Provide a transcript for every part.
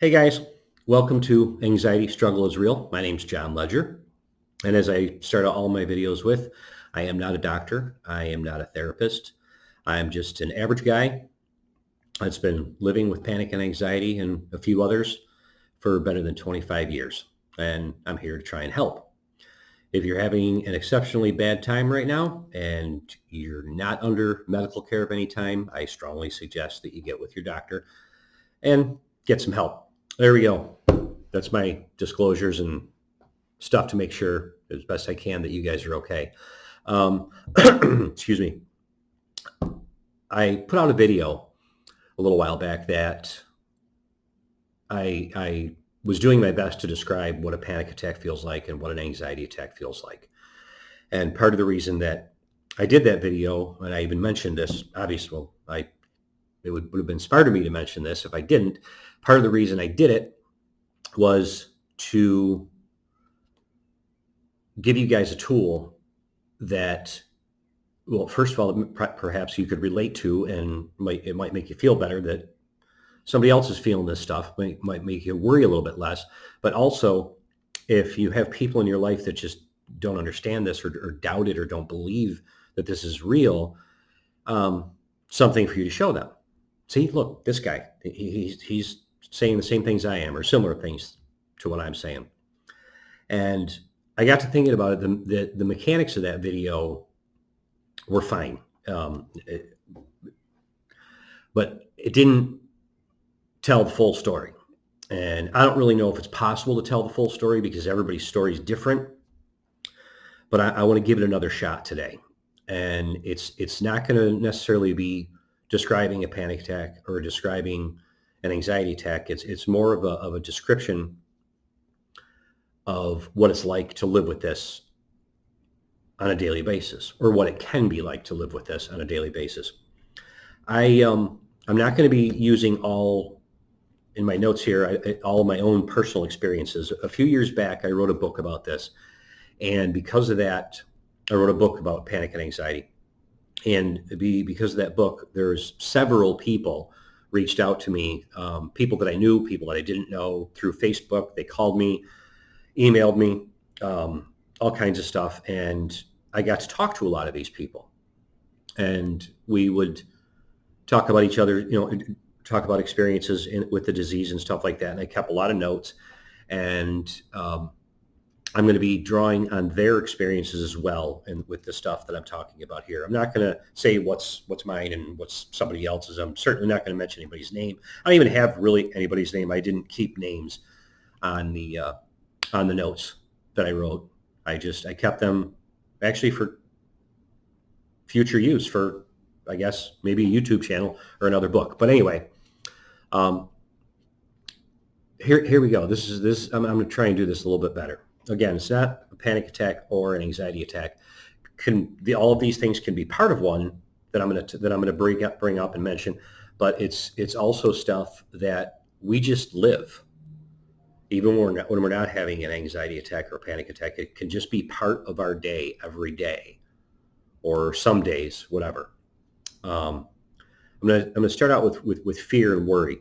Hey guys, welcome to Anxiety Struggle is Real. My name's John Ledger. And as I start out all my videos with, I am not a doctor. I am not a therapist. I am just an average guy that's been living with panic and anxiety and a few others for better than 25 years. And I'm here to try and help. If you're having an exceptionally bad time right now and you're not under medical care of any time, I strongly suggest that you get with your doctor and get some help. There we go. That's my disclosures and stuff to make sure as best I can that you guys are okay. Excuse me. I put out a video a little while back that I was doing my best to describe what a panic attack feels like and what an anxiety attack feels like. And part of the reason that I did that video, and I even mentioned this, obviously, it would have inspired me to mention this if I didn't. Part of the reason I did it was to give you guys a tool that, well, first of all, perhaps you could relate to, and it might make you feel better that somebody else is feeling this stuff, might make you worry a little bit less. But also, if you have people in your life that just don't understand this or doubt it or don't believe that this is real, something for you to show them. See, look, this guy, he's saying the same things I am or similar things to what I'm saying. And I got to thinking about it. The mechanics of that video were fine. But it didn't tell the full story. And I don't really know if it's possible to tell the full story because everybody's story is different. But I want to give it another shot today. And it's not going to necessarily be describing a panic attack or describing an anxiety attack. It's more of a description of what it's like to live with this on a daily basis, or what it can be like to live with this on a daily basis. I'm not going to be using all in my notes here, all of my own personal experiences. A few years back, I wrote a book about this. And because of that, I wrote a book about panic and anxiety. And because of that book, there's several people reached out to me, people that I knew, people that I didn't know, through Facebook. They called me, emailed me, all kinds of stuff. And I got to talk to a lot of these people. And we would talk about each other, talk about experiences with the disease and stuff like that. And I kept a lot of notes. And I'm going to be drawing on their experiences as well, and with the stuff that I'm talking about here. I'm not going to say what's mine and what's somebody else's. I'm certainly not going to mention anybody's name. I don't even have really anybody's name. I didn't keep names on the notes that I wrote. I kept them actually for future use, for, I guess, maybe a YouTube channel or another book. But anyway, here we go. I'm going to try and do this a little bit better. Again, it's not a panic attack or an anxiety attack. All of these things can be part of one that I'm going to bring up and mention, but it's also stuff that we just live. Even when we're not having an anxiety attack or a panic attack, it can just be part of our day every day, or some days, whatever. I'm going to start out with fear and worry.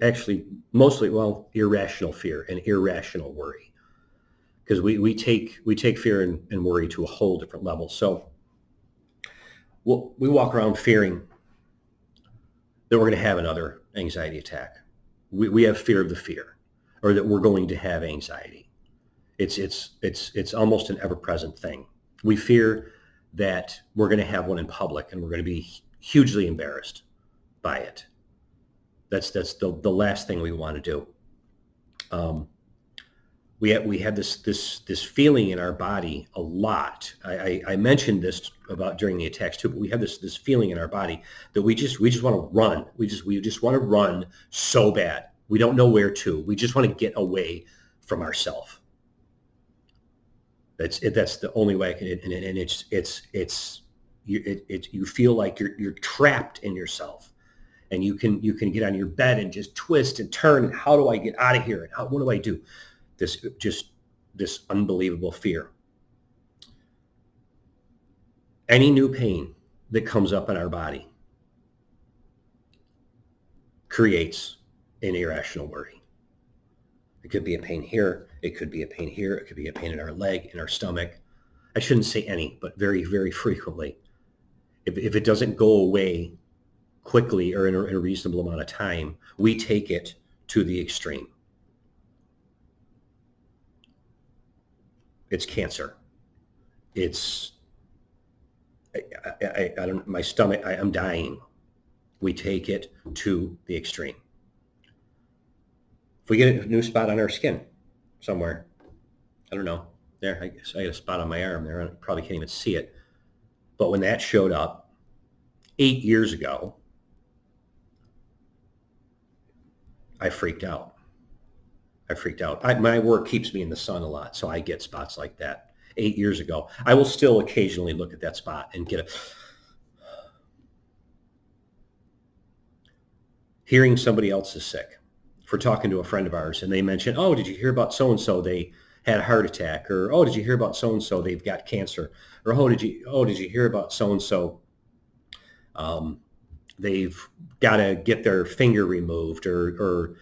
Actually, mostly, irrational fear and irrational worry, because we take fear and worry to a whole different level. So we walk around fearing that we're going to have another anxiety attack. We have fear of the fear, or that we're going to have anxiety. It's almost an ever-present thing. We fear that we're going to have one in public and we're going to be hugely embarrassed by it. That's the last thing we want to do. We have this feeling in our body a lot. I mentioned this about during the attacks too, but we have this feeling in our body that we just want to run. We just want to run so bad. We don't know where to. We just want to get away from ourselves. That's the only way. And you feel like you're trapped in yourself. And you can get on your bed and just twist and turn. And how do I get out of here? And what do I do? This unbelievable fear. Any new pain that comes up in our body creates an irrational worry. It could be a pain here. It could be a pain here. It could be a pain in our leg, in our stomach. I shouldn't say any, but very, very frequently. If it doesn't go away quickly or in a reasonable amount of time, we take it to the extreme. It's cancer. It's, I don't, my stomach, I'm dying. We take it to the extreme. If we get a new spot on our skin somewhere, I don't know, there, I guess I got a spot on my arm there. I probably can't even see it. But when that showed up 8 years ago, I freaked out. My work keeps me in the sun a lot, so I get spots like that. 8 years ago, I will still occasionally look at that spot and get a... Hearing somebody else is sick. If we're talking to a friend of ours and they mention, oh, did you hear about so-and-so? They had a heart attack. Or, oh, did you hear about so-and-so? They've got cancer. Or, oh, did you hear about so-and-so? They've got to get their finger removed, or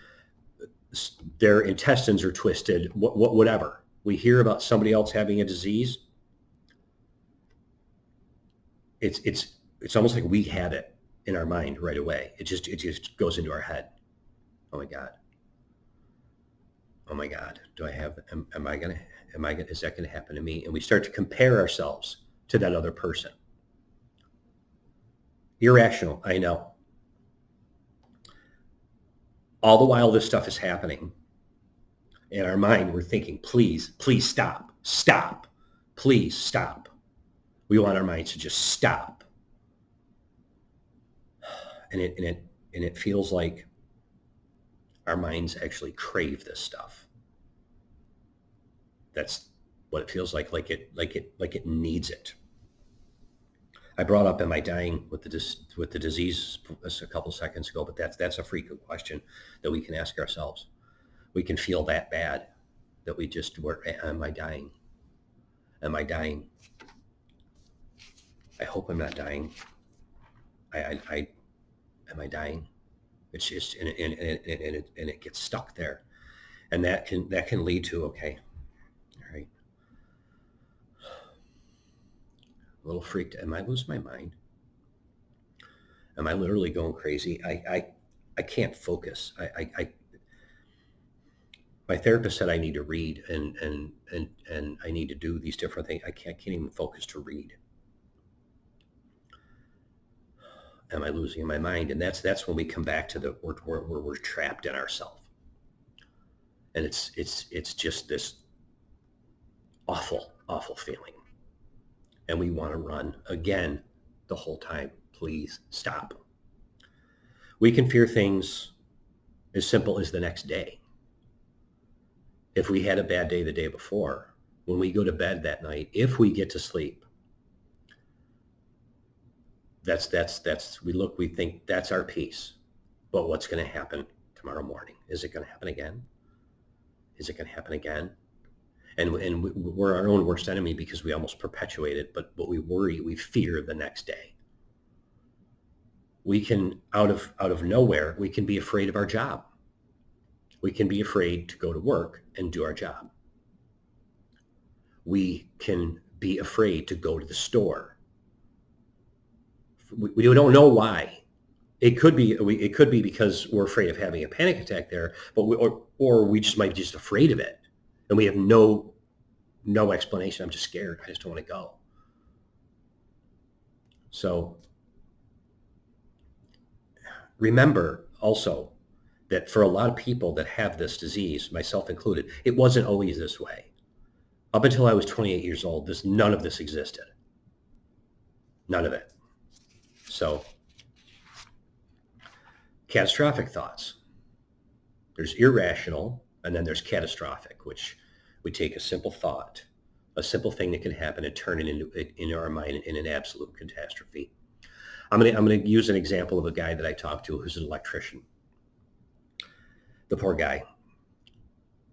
their intestines are twisted, whatever. We hear about somebody else having a disease. It's almost like we have it in our mind right away. It just goes into our head. Oh my God. Oh my God. Do I have, is that going to happen to me? And we start to compare ourselves to that other person. Irrational, I know. All the while this stuff is happening, in our mind, we're thinking, please stop, please stop. We want our minds to just stop. And it feels like our minds actually crave this stuff. That's what it feels like it needs it. I brought up, am I dying with the disease a couple seconds ago, but that's a frequent question that we can ask ourselves. We can feel that bad that we just were, am I dying? Am I dying? I hope I'm not dying. Am I dying? It's just, and it gets stuck there. And that can lead to, okay, all right. A little freaked. Am I losing my mind? Am I literally going crazy? I can't focus. My therapist said I need to read and I need to do these different things. I can't even focus to read. Am I losing my mind? And that's when we come back to where we're trapped in ourselves. And it's just this awful, awful feeling. And we want to run again the whole time. Please stop. We can fear things as simple as the next day. If we had a bad day the day before, when we go to bed that night, if we get to sleep, we think that's our peace. But what's going to happen tomorrow morning? Is it going to happen again? Is it going to happen again? And we're our own worst enemy because we almost perpetuate it. But we worry, we fear the next day. We can, out of nowhere, we can be afraid of our job. We can be afraid to go to work and do our job. We can be afraid to go to the store. We don't know why. It could be because we're afraid of having a panic attack there, but or we just might be just afraid of it, and we have no explanation. I'm just scared. I just don't want to go. So remember also that for a lot of people that have this disease, myself included, it wasn't always this way. Up until I was 28 years old, none of this existed. None of it. So, catastrophic thoughts. There's irrational, and then there's catastrophic, which we take a simple thought, a simple thing that can happen, and turn it into our mind in an absolute catastrophe. I'm gonna use an example of a guy that I talked to who's an electrician. The poor guy.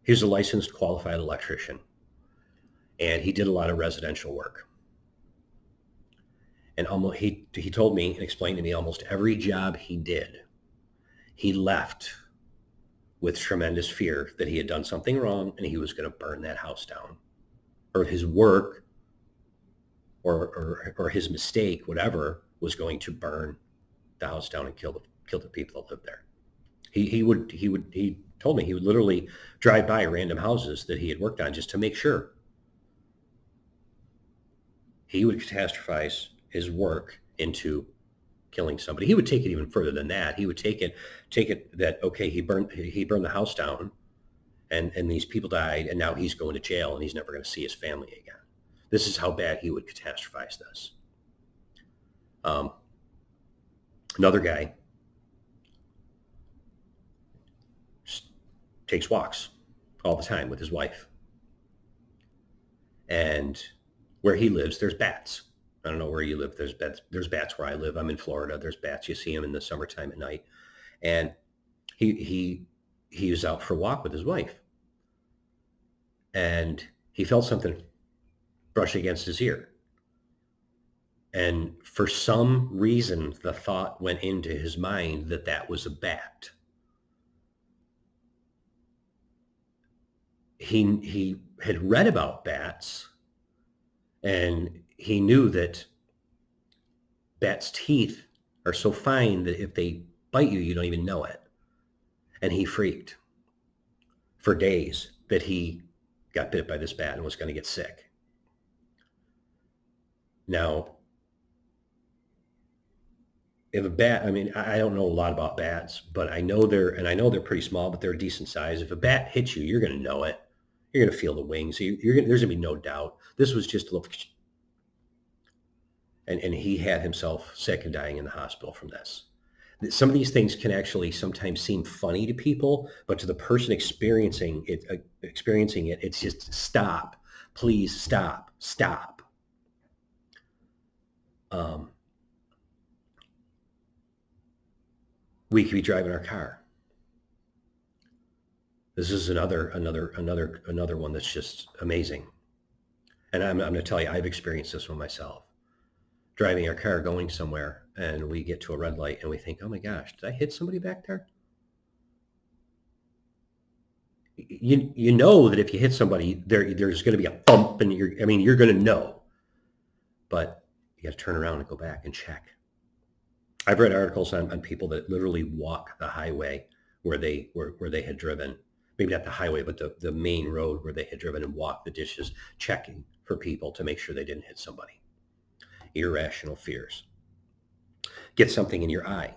He's a licensed, qualified electrician, and he did a lot of residential work. And he told me and explained to me almost every job he did, He left with tremendous fear that he had done something wrong and he was going to burn that house down, or his work or his mistake, whatever, was going to burn the house down and kill the people that lived there. He told me he would literally drive by random houses that he had worked on just to make sure. He would catastrophize his work into killing somebody. He would take it even further than that. He would take it that, okay, he burned the house down and these people died and now he's going to jail and he's never going to see his family again. This is how bad he would catastrophize this. Another guy takes walks all the time with his wife. And where he lives, there's bats. I don't know where you live. There's bats where I live. I'm in Florida. There's bats. You see them in the summertime at night. And he was out for a walk with his wife. And he felt something brush against his ear. And for some reason, the thought went into his mind that that was a bat. He had read about bats, and he knew that bats' teeth are so fine that if they bite you, you don't even know it. And he freaked for days that he got bit by this bat and was going to get sick. Now, if a bat, I mean, I don't know a lot about bats, but I know they're pretty small, but they're a decent size. If a bat hits you, you're going to know it. You're going to feel the wings. There's going to be no doubt. This was just a little, and he had himself sick and dying in the hospital from this. Some of these things can actually sometimes seem funny to people, but to the person experiencing it, it's just stop, please stop. We could be driving our car. This is another one that's just amazing. And I'm going to tell you, I've experienced this one myself. Driving our car, going somewhere, and we get to a red light, and we think, "Oh my gosh, did I hit somebody back there?" You know that if you hit somebody, there's going to be a bump, and you're going to know, but you got to turn around and go back and check. I've read articles on people that literally walk the highway where they had driven. Maybe not the highway, but the main road where they had driven, and walk the ditches, checking for people to make sure they didn't hit somebody. Irrational fears. Get something in your eye.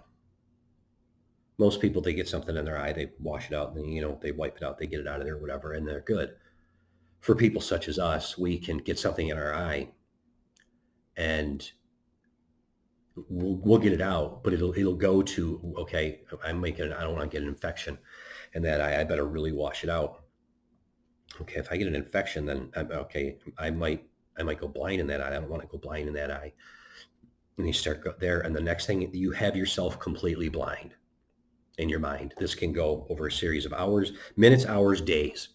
Most people, they get something in their eye, they wash it out, and they wipe it out, they get it out of there, whatever, and they're good. For people such as us, we can get something in our eye, and we'll get it out, but it'll go to, okay, I don't want to get an infection in that eye. I better really wash it out. Okay, if I get an infection, then I might go blind in that eye. I don't want to go blind in that eye. And you start there, and the next thing, you have yourself completely blind in your mind. This can go over a series of hours, minutes, hours, days.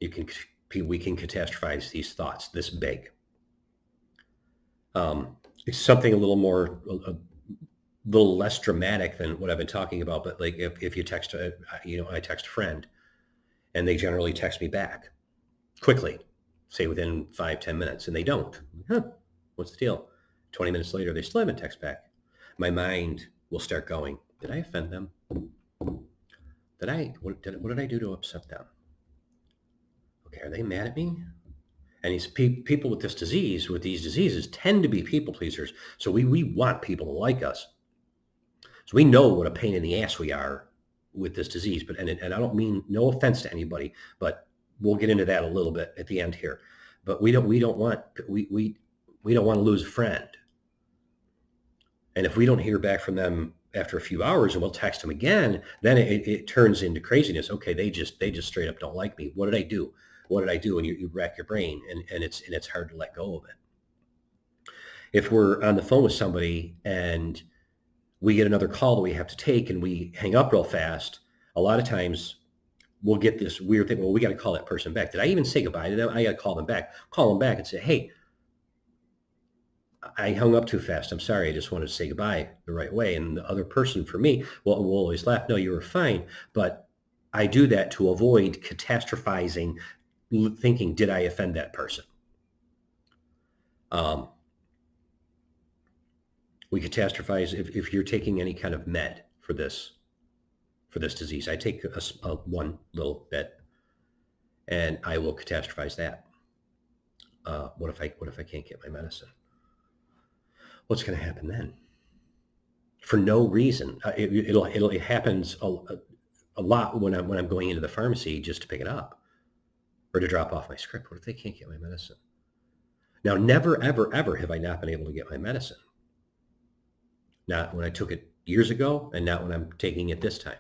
We can catastrophize these thoughts this big. It's something a little less dramatic than what I've been talking about. But like if you text, I text a friend, and they generally text me back quickly, say within 5-10 minutes, and they don't. What's the deal? 20 minutes later, they still haven't texted back. My mind will start going, did I offend them? What did I do to upset them? Okay, are they mad at me? And these people with these diseases tend to be people pleasers. So we want people to like us. So we know what a pain in the ass we are with this disease. But and I don't mean no offense to anybody, but we'll get into that a little bit at the end here. But we don't want to lose a friend. And if we don't hear back from them after a few hours, and we'll text them again, then it turns into craziness. Okay, they just straight up don't like me. What did I do? What did I do? And you rack your brain, and it's hard to let go of it. If we're on the phone with somebody and we get another call that we have to take and we hang up real fast, a lot of times we'll get this weird thing. Well, we got to call that person back. Did I even say goodbye to them? I got to call them back. Call them back and say, hey, I hung up too fast. I'm sorry. I just wanted to say goodbye the right way. And the other person, for me, will always laugh. No, you were fine. But I do that to avoid catastrophizing, thinking, did I offend that person? Um, we catastrophize if you're taking any kind of med for this disease. I take a one little bit, and I will catastrophize that. What if I can't get my medicine? What's going to happen then? For no reason. It happens a lot when I'm going into the pharmacy just to pick it up or to drop off my script. What if they can't get my medicine? Now, never, ever, ever have I not been able to get my medicine. Not when I took it years ago, and not when I'm taking it this time.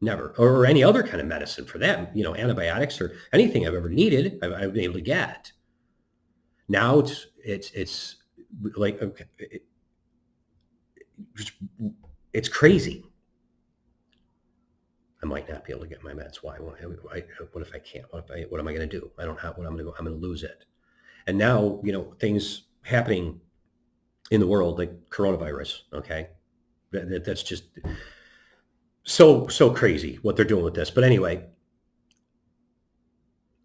Never, or any other kind of medicine for that. Antibiotics or anything I've ever needed, I've been able to get. Now it's like, okay, it's crazy. I might not be able to get my meds. Why? What if I can't? What am I going to do? I don't have. What I'm going to go. I'm going to lose it. And now, things happening in the world like coronavirus. Okay, that's just so crazy what they're doing with this. But anyway,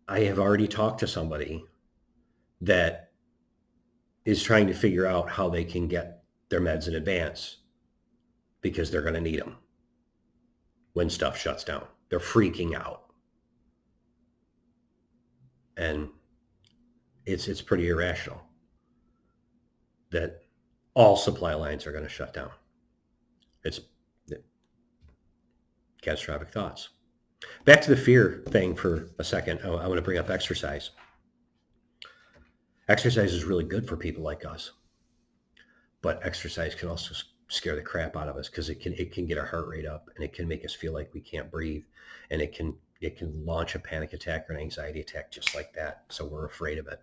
I have already talked to somebody that is trying to figure out how they can get their meds in advance because they're going to need them when stuff shuts down. They're freaking out. And it's pretty irrational that all supply lines are going to shut down. It's catastrophic thoughts. Back to the fear thing for a second. I want to bring up exercise. Exercise is really good for people like us, but exercise can also scare the crap out of us because it can get our heart rate up, and it can make us feel like we can't breathe, and it can launch a panic attack or an anxiety attack just like that. So we're afraid of it.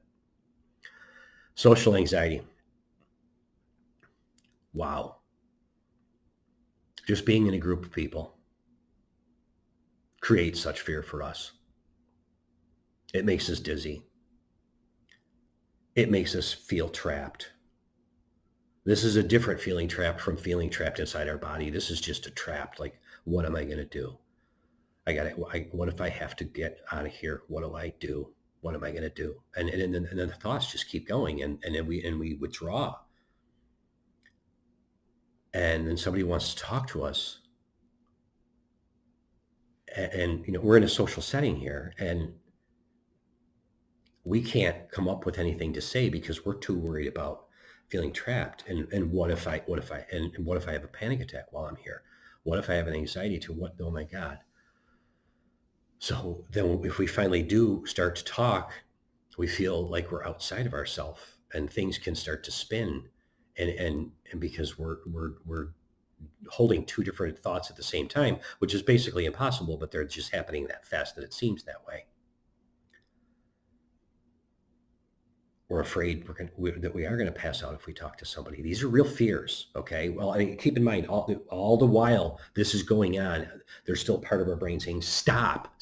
Social anxiety. Wow. Just being in a group of people creates such fear for us. It makes us dizzy. It makes us feel trapped. This is a different feeling trapped from feeling trapped inside our body. This is just a trapped, like, what am I going to do? What if I have to get out of here? What do I do? What am I going to do? And then the thoughts just keep going, and then we withdraw. And then somebody wants to talk to us. And we're in a social setting here, and we can't come up with anything to say because we're too worried about feeling trapped. And what if I have a panic attack while I'm here? What if I have an anxiety to what? Oh my God. So then if we finally do start to talk, we feel like we're outside of ourselves, and things can start to spin. And because we're holding two different thoughts at the same time, which is basically impossible, but they're just happening that fast that it seems that way. We're afraid that we are going to pass out if we talk to somebody. These are real fears, okay? Well, I mean, keep in mind, all the while this is going on, there's still part of our brain saying, stop,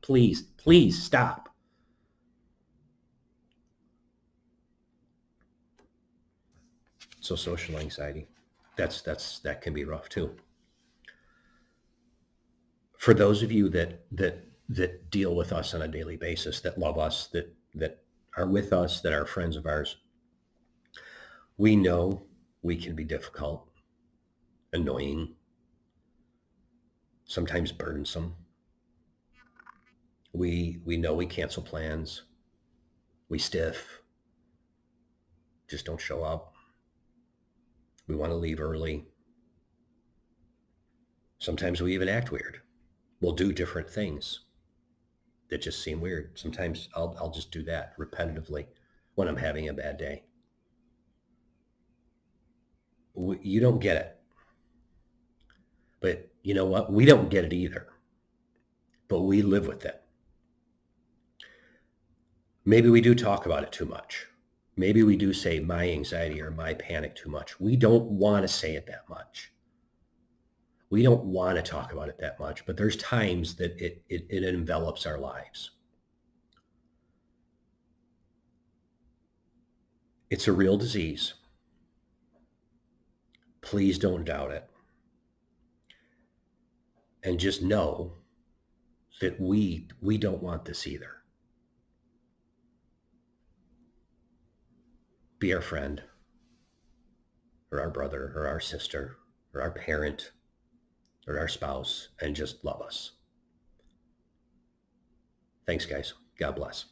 please stop. So social anxiety, that can be rough too. For those of you that deal with us on a daily basis, that love us, that are with us, that are friends of ours, we know we can be difficult, annoying, sometimes burdensome. We know we cancel plans, we stiff, just don't show up. We want to leave early. Sometimes we even act weird. We'll do different things that just seem weird. Sometimes I'll just do that repetitively when I'm having a bad day. You don't get it. But you know what? We don't get it either. But we live with it. Maybe we do talk about it too much. Maybe we do say my anxiety or my panic too much. We don't want to say it that much. We don't want to talk about it that much, but there's times that it envelops our lives. It's a real disease. Please don't doubt it. And just know that we don't want this either. Be our friend, or our brother, or our sister, or our parent, or our spouse, and just love us. Thanks, guys. God bless.